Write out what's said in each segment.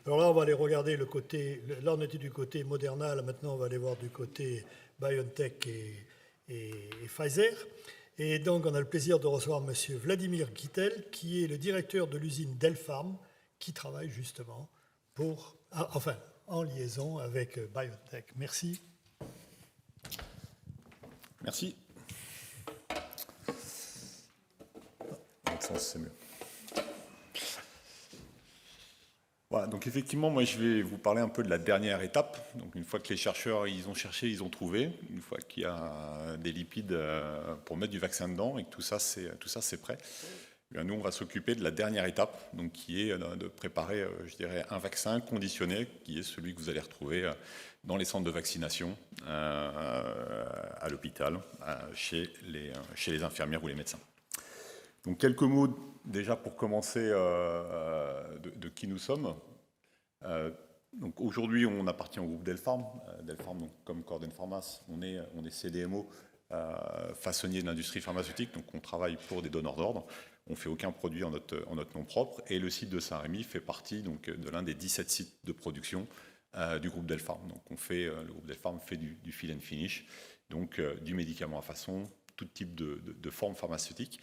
Alors là, on va aller regarder le côté. Là, on était du côté Moderna. Là, maintenant, on va aller voir du côté BioNTech et Pfizer. Et donc, on a le plaisir de recevoir M. Vladimir Guittel, qui est le directeur de l'usine Delpharm, qui travaille justement en liaison avec BioNTech. Merci. Merci. Dans le sens, c'est mieux. Voilà, donc effectivement, moi je vais vous parler un peu de la dernière étape. Donc une fois que les chercheurs ils ont cherché, ils ont trouvé, une fois qu'il y a des lipides pour mettre du vaccin dedans et que tout ça c'est prêt, eh bien, nous on va s'occuper de la dernière étape, donc qui est de préparer, je dirais, un vaccin conditionné, qui est celui que vous allez retrouver dans les centres de vaccination, à l'hôpital, chez les infirmières ou les médecins. Donc quelques mots déjà pour commencer de qui nous sommes. Donc aujourd'hui, on appartient au groupe Delpharm. Delpharm, donc, comme Corden Pharmas, on est CDMO, façonnier de l'industrie pharmaceutique, donc on travaille pour des donneurs d'ordre. On ne fait aucun produit en notre nom propre. Et le site de Saint-Rémy fait partie donc, de l'un des 17 sites de production du groupe Delpharm. Donc le groupe Delpharm fait du fill and finish, donc du médicament à façon, tout type de forme pharmaceutique.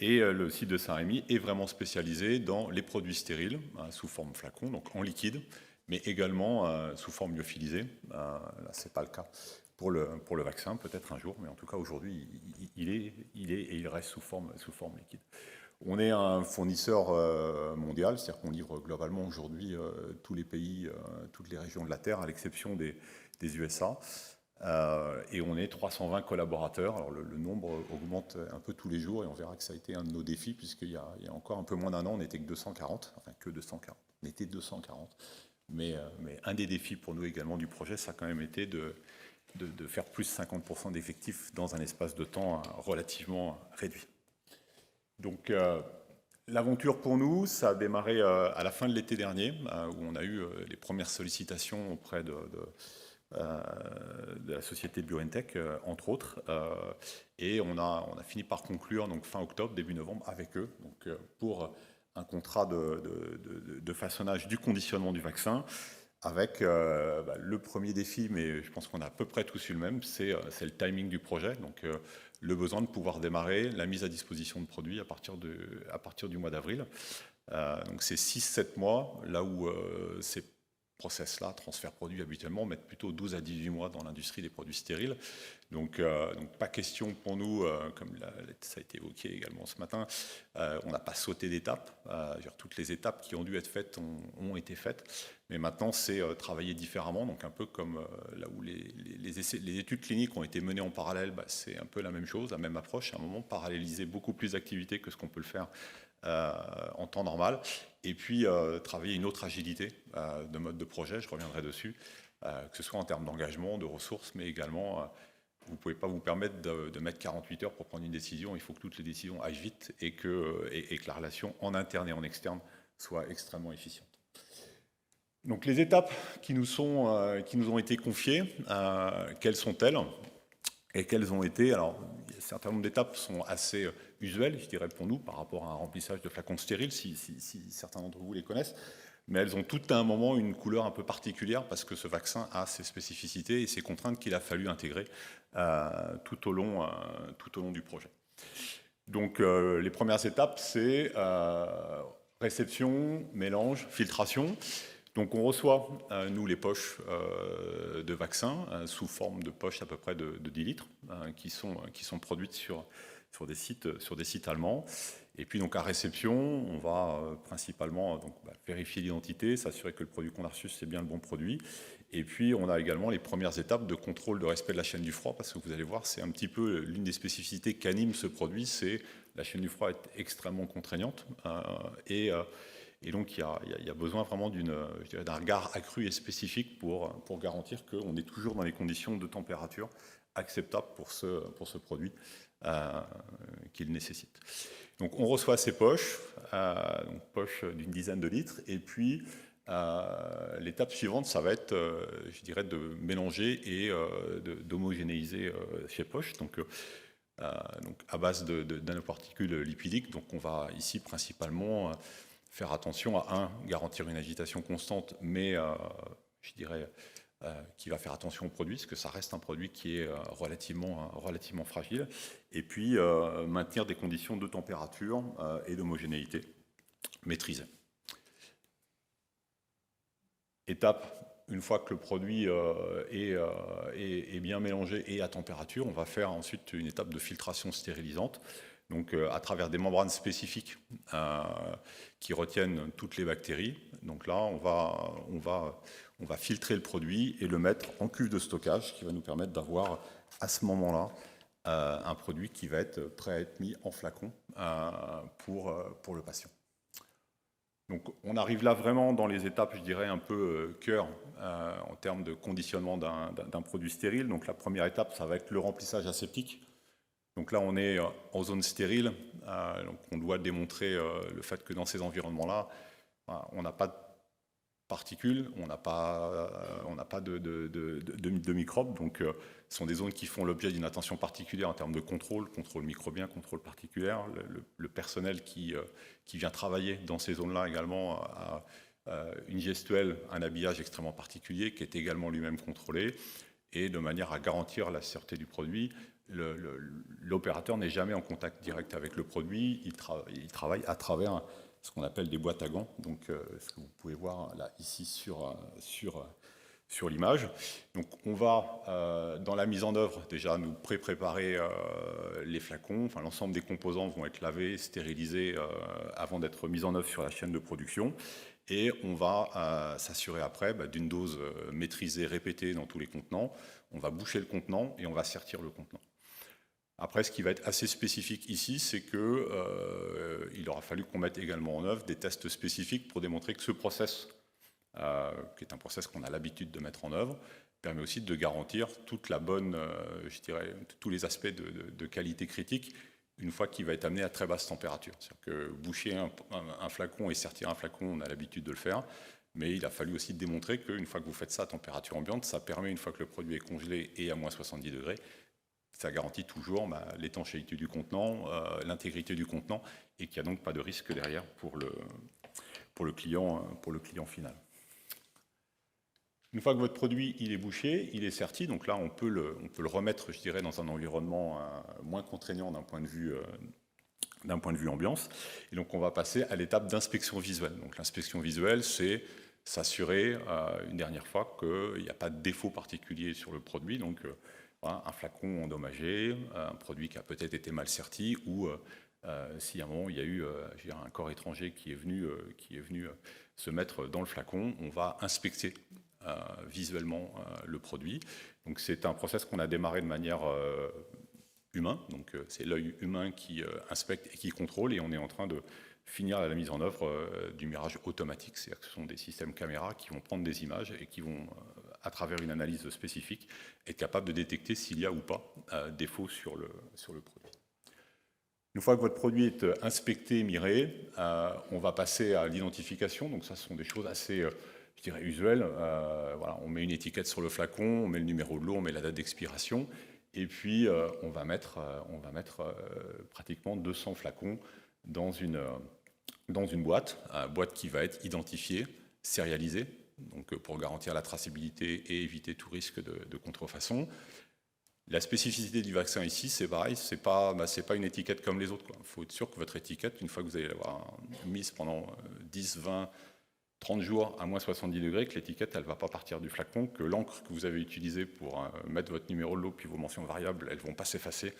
Et le site de Saint-Rémy est vraiment spécialisé dans les produits stériles, sous forme flacon, donc en liquide, mais également sous forme lyophilisée. Là, ce n'est pas le cas pour le vaccin, peut-être un jour, mais en tout cas aujourd'hui, il reste sous forme liquide. On est un fournisseur mondial, c'est-à-dire qu'on livre globalement aujourd'hui tous les pays, toutes les régions de la Terre, à l'exception des USA. Et on est 320 collaborateurs. Alors le nombre augmente un peu tous les jours et on verra que ça a été un de nos défis puisqu'il y a encore un peu moins d'un an, on n'était que 240, enfin que 240, on était 240. Mais un des défis pour nous également du projet, ça a quand même été de faire plus de 50% d'effectifs dans un espace de temps relativement réduit. Donc l'aventure pour nous, ça a démarré à la fin de l'été dernier, où on a eu les premières sollicitations auprès de la société BioNTech, entre autres, et on a fini par conclure donc fin octobre, début novembre avec eux, donc pour un contrat de façonnage du conditionnement du vaccin, avec le premier défi, mais je pense qu'on a à peu près tous eu le même, c'est le timing du projet, donc le besoin de pouvoir démarrer la mise à disposition de produits à partir du mois d'avril. Donc c'est 6-7 mois, là où c'est process-là, transfert produit habituellement, mettent plutôt 12 à 18 mois dans l'industrie des produits stériles. Donc pas question pour nous, comme ça a été évoqué également ce matin, on n'a pas sauté d'étapes. Toutes les étapes qui ont dû être faites ont été faites. Mais maintenant, c'est travailler différemment. Donc un peu comme là où les études cliniques ont été menées en parallèle, c'est un peu la même chose, la même approche. À un moment, paralléliser beaucoup plus d'activités que ce qu'on peut le faire en temps normal, et puis travailler une autre agilité de mode de projet, je reviendrai dessus, que ce soit en termes d'engagement, de ressources, mais également, vous ne pouvez pas vous permettre de mettre 48 heures pour prendre une décision, il faut que toutes les décisions aillent vite et que la relation en interne et en externe soit extrêmement efficiente. Donc les étapes qui nous ont été confiées, quelles sont-elles ? Et quelles ont été, alors un certain nombre d'étapes sont assez usuelles, je dirais pour nous, par rapport à un remplissage de flacons stériles, si certains d'entre vous les connaissent, mais elles ont toutes à un moment une couleur un peu particulière parce que ce vaccin a ses spécificités et ses contraintes qu'il a fallu intégrer tout au long du projet. Donc les premières étapes, c'est réception, mélange, filtration. Donc on reçoit, nous, les poches de vaccins sous forme de poches à peu près de 10 litres qui sont produites sur des sites allemands. Et puis donc à réception, on va principalement vérifier l'identité, s'assurer que le produit qu'on a reçu, c'est bien le bon produit. Et puis on a également les premières étapes de contrôle de respect de la chaîne du froid, parce que vous allez voir, c'est un petit peu l'une des spécificités qu'anime ce produit, c'est la chaîne du froid est extrêmement contraignante. Et donc, il y a besoin vraiment d'un regard accru et spécifique pour garantir qu'on est toujours dans les conditions de température acceptables pour ce produit qu'il nécessite. Donc, on reçoit ces poches, poches d'une dizaine de litres, et puis l'étape suivante, ça va être, je dirais, de mélanger et d'homogénéiser ces poches. Donc, à base de nanoparticules lipidiques. Donc on va ici principalement faire attention à, garantir une agitation constante, mais je dirais qui va faire attention au produit, parce que ça reste un produit qui est relativement fragile, et puis maintenir des conditions de température et d'homogénéité maîtrisées. Étape, une fois que le produit est bien mélangé et à température, on va faire ensuite une étape de filtration stérilisante, donc à travers des membranes spécifiques qui retiennent toutes les bactéries. Donc là, on va filtrer le produit et le mettre en cuve de stockage, qui va nous permettre d'avoir à ce moment-là un produit qui va être prêt à être mis en flacon pour le patient. Donc on arrive là vraiment dans les étapes, je dirais, un peu cœur en termes de conditionnement d'un produit stérile. Donc la première étape, ça va être le remplissage aseptique. Donc là, on est en zone stérile. Donc on doit démontrer le fait que dans ces environnements-là, on n'a pas de particules, on n'a pas de microbes. Donc ce sont des zones qui font l'objet d'une attention particulière en termes de contrôle microbien, contrôle particulier. Le personnel qui vient travailler dans ces zones-là également a une gestuelle, un habillage extrêmement particulier qui est également lui-même contrôlé. Et de manière à garantir la sûreté du produit, l'opérateur n'est jamais en contact direct avec le produit, il travaille à travers ce qu'on appelle des boîtes à gants, donc ce que vous pouvez voir là ici sur l'image. Donc on va, dans la mise en œuvre, déjà nous préparer les flacons, enfin l'ensemble des composants vont être lavés, stérilisés avant d'être mis en œuvre sur la chaîne de production. Et on va s'assurer après d'une dose maîtrisée, répétée dans tous les contenants. On va boucher le contenant et on va sertir le contenant. Après, ce qui va être assez spécifique ici, c'est qu'il aura fallu qu'on mette également en œuvre des tests spécifiques pour démontrer que ce process, qui est un process qu'on a l'habitude de mettre en œuvre, permet aussi de garantir toute la bonne, je dirais, tous les aspects de qualité critique une fois qu'il va être amené à très basse température. C'est-à-dire que boucher un flacon et sertir un flacon, on a l'habitude de le faire, mais il a fallu aussi démontrer qu'une fois que vous faites ça à température ambiante, ça permet, une fois que le produit est congelé et à moins 70 degrés, ça garantit toujours l'étanchéité du contenant, l'intégrité du contenant, et qu'il n'y a donc pas de risque derrière pour le client final. Une fois que votre produit il est bouché, il est serti, donc là on peut le remettre, je dirais, dans un environnement moins contraignant d'un point de vue ambiance. Et donc on va passer à l'étape d'inspection visuelle. Donc l'inspection visuelle, c'est s'assurer une dernière fois qu'il n'y a pas de défaut particulier sur le produit. Donc voilà, un flacon endommagé, un produit qui a peut-être été mal serti, ou si à un moment il y a eu un corps étranger qui est venu se mettre dans le flacon, on va inspecter visuellement le produit. Donc c'est un process qu'on a démarré de manière humaine, donc c'est l'œil humain qui inspecte et qui contrôle, et on est en train de finir la mise en œuvre du mirage automatique, c'est-à-dire que ce sont des systèmes caméra qui vont prendre des images et qui vont, à travers une analyse spécifique, être capables de détecter s'il y a ou pas défaut sur le produit. Une fois que votre produit est inspecté, miré, on va passer à l'identification. Donc ça, ce sont des choses assez, je dirais, usuelles. Voilà, on met une étiquette sur le flacon, on met le numéro de l'eau, on met la date d'expiration, et puis on va mettre pratiquement 200 flacons dans une boîte qui va être identifiée, sérialisée, donc pour garantir la traçabilité et éviter tout risque de contrefaçon. La spécificité du vaccin ici, c'est pareil, c'est pas une étiquette comme les autres. Il faut être sûr que votre étiquette, une fois que vous allez l'avoir mise pendant 10, 20, 30 jours à moins 70 degrés, que l'étiquette, elle ne va pas partir du flacon, que l'encre que vous avez utilisée pour mettre votre numéro de lot puis vos mentions variables, elles ne vont pas s'effacer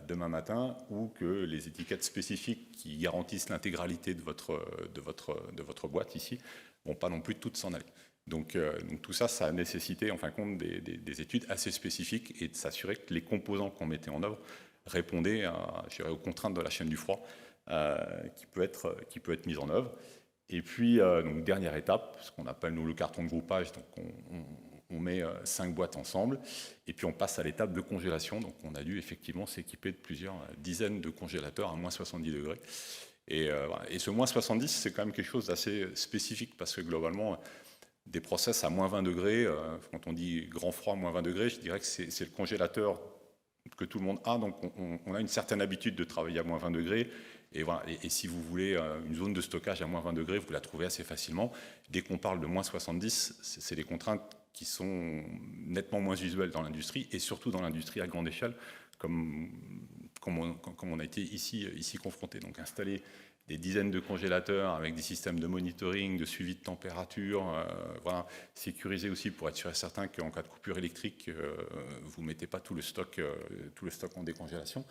demain matin, ou que les étiquettes spécifiques qui garantissent l'intégralité de votre boîte ici ne vont pas non plus toutes s'en aller. Donc tout ça, ça a nécessité en fin de compte des études assez spécifiques et de s'assurer que les composants qu'on mettait en œuvre répondaient aux contraintes de la chaîne du froid qui peut être mise en œuvre. Et puis, donc, dernière étape, ce qu'on appelle nous le carton de groupage, donc on met 5 boîtes ensemble, et puis on passe à l'étape de congélation. Donc on a dû effectivement s'équiper de plusieurs dizaines de congélateurs à moins 70 degrés. Et ce moins 70, c'est quand même quelque chose d'assez spécifique, parce que globalement, des process à moins 20 degrés, quand on dit grand froid, moins 20 degrés, je dirais que c'est le congélateur que tout le monde a, donc on a une certaine habitude de travailler à moins 20 degrés, Et, voilà. Et si vous voulez une zone de stockage à moins 20 degrés, vous la trouvez assez facilement. Dès qu'on parle de moins 70, c'est des contraintes qui sont nettement moins usuelles dans l'industrie, et surtout dans l'industrie à grande échelle, comme on a été ici confronté. Donc installer des dizaines de congélateurs avec des systèmes de monitoring, de suivi de température, voilà, sécurisé aussi pour être sûr et certain qu'en cas de coupure électrique, vous ne mettez pas tout le stock en décongélation.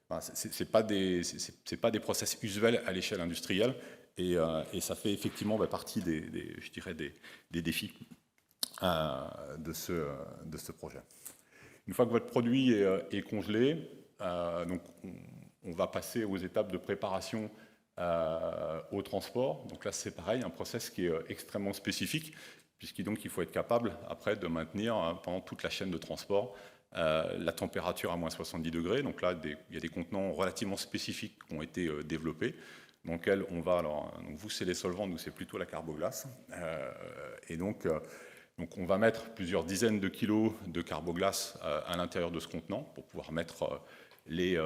Enfin, ce n'est pas des process usuels à l'échelle industrielle, et ça fait effectivement partie je dirais des défis de ce projet. Une fois que votre produit est congelé, donc on va passer aux étapes de préparation au transport. Donc là, c'est pareil, un process qui est extrêmement spécifique, puisqu'il faut être capable, après, de maintenir pendant toute la chaîne de transport la température à moins 70 degrés. Donc là, il y a des contenants relativement spécifiques qui ont été développés, dans lesquels on va, alors, donc vous, c'est les solvants, nous, c'est plutôt la carboglace. Et donc, on va mettre plusieurs dizaines de kilos de carboglace à l'intérieur de ce contenant pour pouvoir mettre les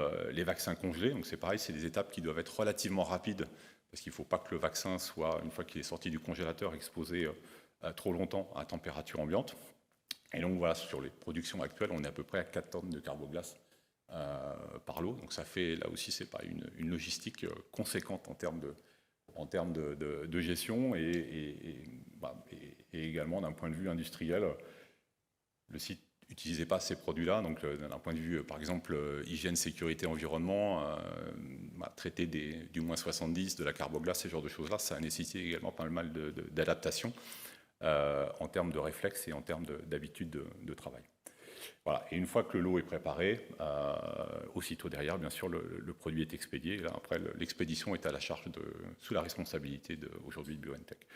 vaccins congelés. Donc c'est pareil, c'est des étapes qui doivent être relativement rapides, parce qu'il ne faut pas que le vaccin soit, une fois qu'il est sorti du congélateur, exposé trop longtemps à température ambiante. Et donc voilà, sur les productions actuelles, on est à peu près à 4 tonnes de carboglace par lot. Donc ça fait, là aussi, c'est pas une logistique conséquente en termes de gestion, et également d'un point de vue industriel. Le site n'utilisait pas ces produits-là, donc d'un point de vue, par exemple, hygiène, sécurité, environnement, traiter du moins 70, de la carboglace, ce genre de choses-là, ça a nécessité également pas mal d'adaptation en termes de réflexes et en termes d'habitude de travail. Voilà. Et une fois que le lot est préparé, aussitôt derrière, bien sûr, le produit est expédié. Et là, après, l'expédition est à la charge sous la responsabilité aujourd'hui de BioNTech.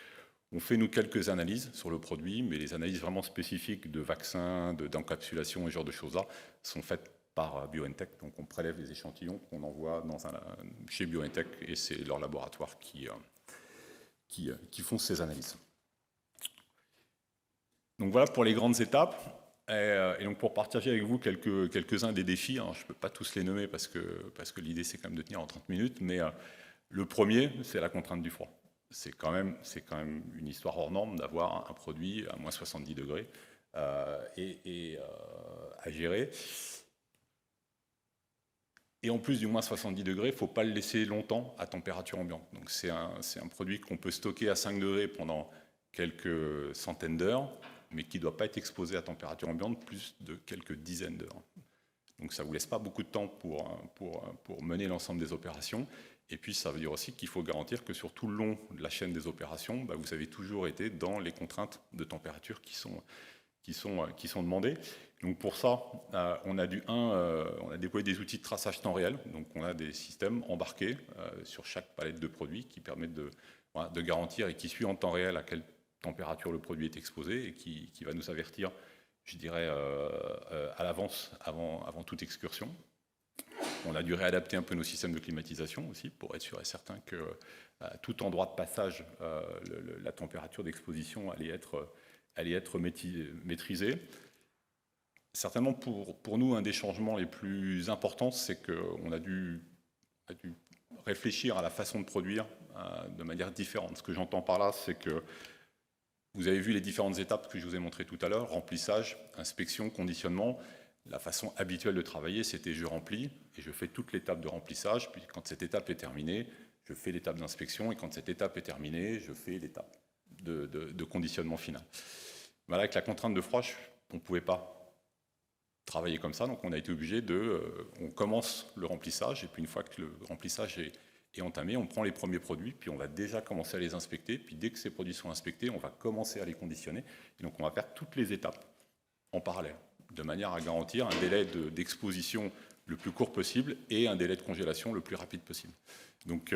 On fait, nous, quelques analyses sur le produit, mais les analyses vraiment spécifiques de vaccins, d'encapsulation et ce genre de choses-là sont faites par BioNTech. Donc, on prélève les échantillons qu'on envoie chez BioNTech, et c'est leur laboratoire qui font ces analyses. Donc, voilà pour les grandes étapes. Et donc, pour partager avec vous quelques-uns des défis, alors, je ne peux pas tous les nommer parce que l'idée, c'est quand même de tenir en 30 minutes, mais le premier, c'est la contrainte du froid. C'est quand même une histoire hors norme d'avoir un produit à moins 70 degrés à gérer. Et en plus du moins 70 degrés, il ne faut pas le laisser longtemps à température ambiante. Donc c'est un produit qu'on peut stocker à 5 degrés pendant quelques centaines d'heures, mais qui ne doit pas être exposé à température ambiante plus de quelques dizaines d'heures. Donc ça ne vous laisse pas beaucoup de temps pour mener l'ensemble des opérations. Et puis, ça veut dire aussi qu'il faut garantir que sur tout le long de la chaîne des opérations, vous avez toujours été dans les contraintes de température qui sont demandées. Donc, pour ça, on a déployé des outils de traçage temps réel. Donc, on a des systèmes embarqués sur chaque palette de produits qui permettent de garantir et qui suit en temps réel à quelle température le produit est exposé, et qui va nous avertir, je dirais, à l'avance, avant toute excursion. On a dû réadapter un peu nos systèmes de climatisation aussi pour être sûr et certain que tout endroit de passage, la température d'exposition allait être maîtrisée. Certainement pour nous, un des changements les plus importants, c'est qu'on a dû réfléchir à la façon de produire de manière différente. Ce que j'entends par là, c'est que vous avez vu les différentes étapes que je vous ai montrées tout à l'heure: remplissage, inspection, conditionnement. La façon habituelle de travailler, c'était je remplis et je fais toute l'étape de remplissage. Puis quand cette étape est terminée, je fais l'étape d'inspection. Et quand cette étape est terminée, je fais l'étape de conditionnement final. Voilà, avec la contrainte de froid, on ne pouvait pas travailler comme ça. Donc on a été obligé on commence le remplissage. Et puis une fois que le remplissage est entamé, on prend les premiers produits. Puis on va déjà commencer à les inspecter. Puis dès que ces produits sont inspectés, on va commencer à les conditionner. Et donc on va faire toutes les étapes en parallèle, de manière à garantir un délai d'exposition le plus court possible et un délai de congélation le plus rapide possible. Donc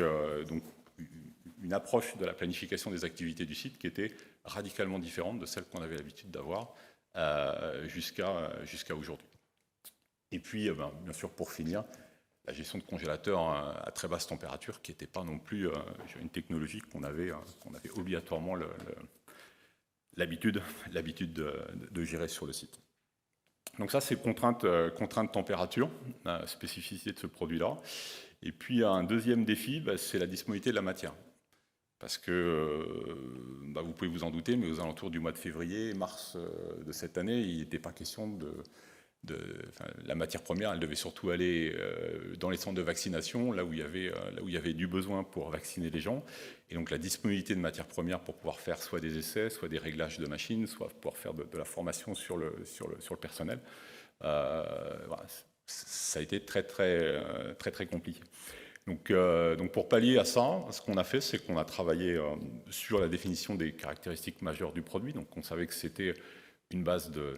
une approche de la planification des activités du site qui était radicalement différente de celle qu'on avait l'habitude d'avoir jusqu'à aujourd'hui. Et puis, bien sûr, pour finir, la gestion de congélateurs à très basse température, qui n'était pas non plus une technologie qu'on avait obligatoirement l'habitude de gérer sur le site. Donc ça, c'est contrainte température, la spécificité de ce produit-là. Et puis un deuxième défi, c'est la disponibilité de la matière. Parce que, vous pouvez vous en douter, mais aux alentours du mois de février, mars de cette année, il n'était pas question la matière première, elle devait surtout aller dans les centres de vaccination, là où il y avait du besoin pour vacciner les gens. Et donc la disponibilité de matières premières pour pouvoir faire soit des essais, soit des réglages de machines, soit pouvoir faire de la formation sur le personnel, voilà, ça a été très compliqué. Donc pour pallier à ça, ce qu'on a fait, c'est qu'on a travaillé sur la définition des caractéristiques majeures du produit. Donc on savait que c'était une base de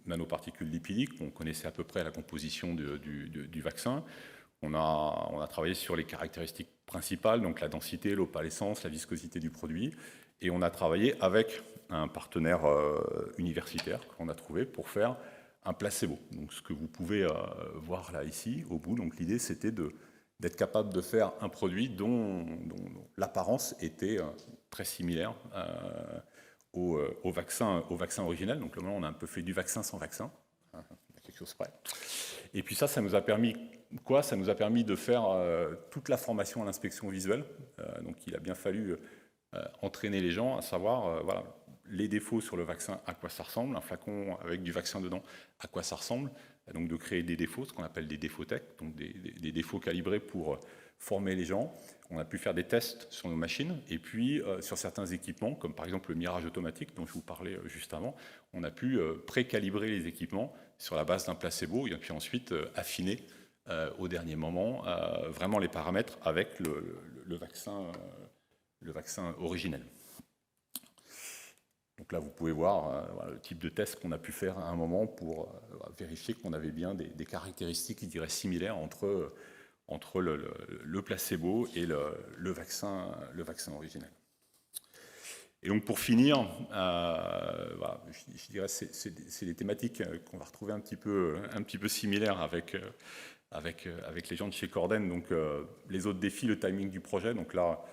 nanoparticules lipidiques. On connaissait à peu près la composition du vaccin. On a travaillé sur les caractéristiques principales, donc la densité, l'opalescence, la viscosité du produit. Et on a travaillé avec un partenaire universitaire qu'on a trouvé pour faire un placebo. Donc ce que vous pouvez voir là ici, au bout. Donc l'idée, c'était d'être capable de faire un produit dont l'apparence était très similaire au vaccin originel. Donc là, on a un peu fait du vaccin sans vaccin, quelque chose près. Et puis ça nous a permis quoi? Ça nous a permis de faire toute la formation à l'inspection visuelle. Donc il a bien fallu entraîner les gens à savoir voilà, les défauts sur le vaccin, à quoi ça ressemble, un flacon avec du vaccin dedans, à quoi ça ressemble. Donc de créer des défauts, ce qu'on appelle des défauts tech, donc des défauts calibrés pour former les gens. On a pu faire des tests sur nos machines, et puis sur certains équipements, comme par exemple le mirage automatique dont je vous parlais juste avant, on a pu pré-calibrer les équipements sur la base d'un placebo, et puis ensuite affiner au dernier moment vraiment les paramètres avec le vaccin originel. Donc là, vous pouvez voir voilà, le type de test qu'on a pu faire à un moment pour vérifier qu'on avait bien des caractéristiques, je dirais, similaires entre le placebo et le vaccin originel. Et donc pour finir, voilà, je dirais c'est des thématiques qu'on va retrouver un petit peu similaires avec les gens de chez Corden. Donc les autres défis, le timing du projet. Donc là,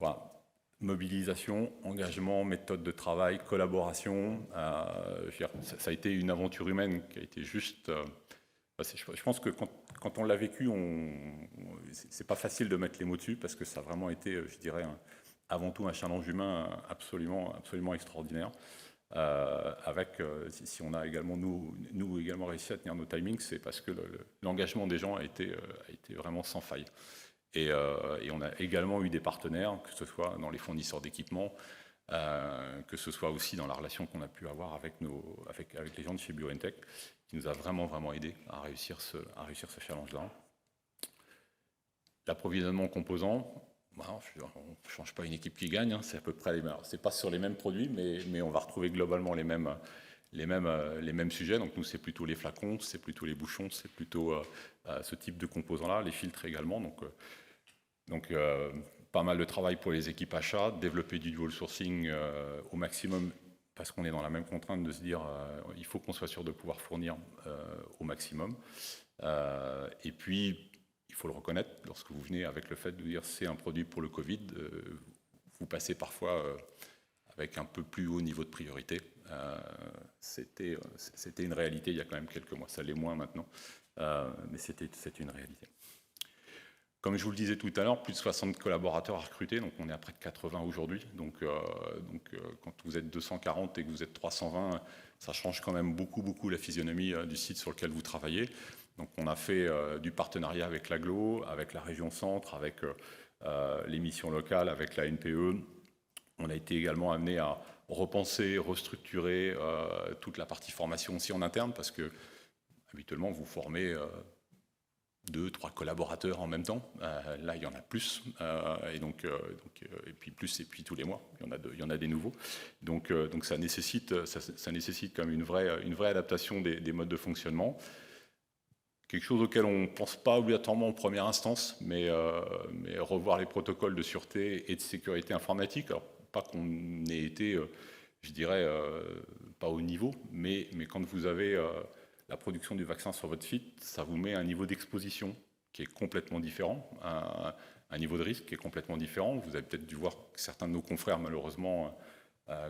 voilà. Mobilisation, engagement, méthode de travail, collaboration. Ça a été une aventure humaine qui a été juste... je pense que quand on l'a vécu, c'est pas facile de mettre les mots dessus parce que ça a vraiment été, je dirais, avant tout un challenge humain absolument extraordinaire. Si on a également, nous également réussi à tenir nos timings, c'est parce que l'engagement des gens a été vraiment sans faille. Et on a également eu des partenaires, que ce soit dans les fournisseurs d'équipements, que ce soit aussi dans la relation qu'on a pu avoir avec les gens de chez BioNTech, qui nous a vraiment aidé à réussir ce challenge-là. L'approvisionnement en composants, on ne change pas une équipe qui gagne, hein, c'est à peu près les mêmes. C'est pas sur les mêmes produits, mais on va retrouver globalement les mêmes sujets. Donc nous, c'est plutôt les flacons, c'est plutôt les bouchons, c'est plutôt ce type de composants-là, les filtres également. Donc pas mal de travail pour les équipes achats, développer du dual sourcing au maximum, parce qu'on est dans la même contrainte de se dire il faut qu'on soit sûr de pouvoir fournir au maximum. Et puis, il faut le reconnaître, lorsque vous venez avec le fait de dire c'est un produit pour le Covid, vous passez parfois avec un peu plus haut niveau de priorité. C'était une réalité il y a quand même quelques mois, ça l'est moins maintenant, mais c'était une réalité. Comme je vous le disais tout à l'heure, plus de 60 collaborateurs à recruter, donc on est à près de 80 aujourd'hui. Donc quand vous êtes 240 et que vous êtes 320, ça change quand même beaucoup la physionomie du site sur lequel vous travaillez. Donc on a fait du partenariat avec l'AGLO, avec la région Centre, avec les missions locales, avec la NPE. On a été également amené à repenser, restructurer toute la partie formation aussi en interne, parce que habituellement vous formez 2-3 collaborateurs en même temps. Là, il y en a plus, et puis tous les mois, il y en a des nouveaux. Donc ça nécessite quand même une vraie adaptation des modes de fonctionnement. Quelque chose auquel on ne pense pas obligatoirement en première instance, mais revoir les protocoles de sûreté et de sécurité informatique. Alors, pas qu'on ait été, je dirais, pas au niveau, mais quand vous avez la production du vaccin sur votre site, ça vous met un niveau d'exposition qui est complètement différent, un niveau de risque qui est complètement différent. Vous avez peut-être dû voir que certains de nos confrères, malheureusement,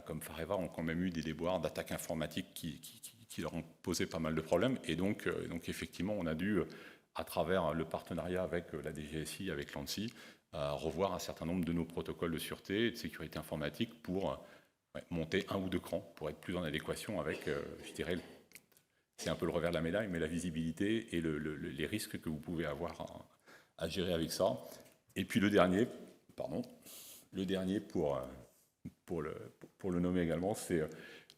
comme Fareva, ont quand même eu des déboires d'attaques informatiques qui leur ont posé pas mal de problèmes. Et donc effectivement, on a dû à travers le partenariat avec la DGSI, avec l'ANSSI, revoir un certain nombre de nos protocoles de sûreté et de sécurité informatique pour monter 1 ou 2 crans, pour être plus en adéquation avec, je dirais, c'est un peu le revers de la médaille, mais la visibilité et les risques que vous pouvez avoir à gérer avec ça. Et puis le dernier pour le nommer également, c'est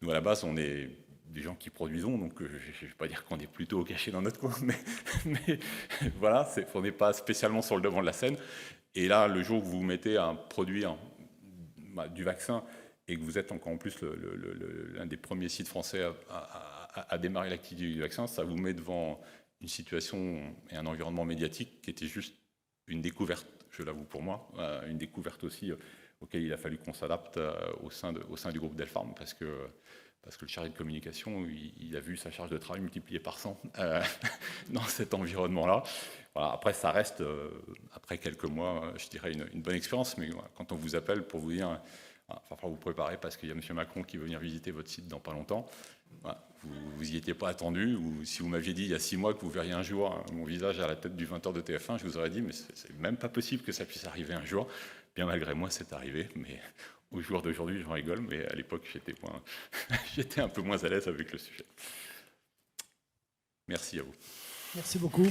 nous à la base on est des gens qui produisons, donc je ne vais pas dire qu'on est plutôt cachés dans notre coin, mais voilà, on n'est pas spécialement sur le devant de la scène. Et là, le jour où vous mettez un produit du vaccin et que vous êtes encore en plus l'un des premiers sites français à démarrer l'activité du vaccin, ça vous met devant une situation et un environnement médiatique qui était juste une découverte, je l'avoue pour moi, une découverte aussi auquel il a fallu qu'on s'adapte au sein du groupe Delpharm, parce que le chargé de communication, il a vu sa charge de travail multipliée par 100 dans cet environnement-là. Voilà, après, ça reste, après quelques mois, je dirais, une bonne expérience, mais voilà, quand on vous appelle pour vous dire il va falloir vous préparer parce qu'il y a M. Macron qui veut venir visiter votre site dans pas longtemps, voilà, vous n'y étiez pas attendu, ou si vous m'aviez dit il y a 6 mois que vous verriez un jour mon visage à la tête du 20h de TF1, je vous aurais dit mais c'est même pas possible que ça puisse arriver un jour. Bien malgré moi, c'est arrivé, mais au jour d'aujourd'hui, j'en rigole, mais à l'époque, j'étais un peu moins à l'aise avec le sujet. Merci à vous. Merci beaucoup.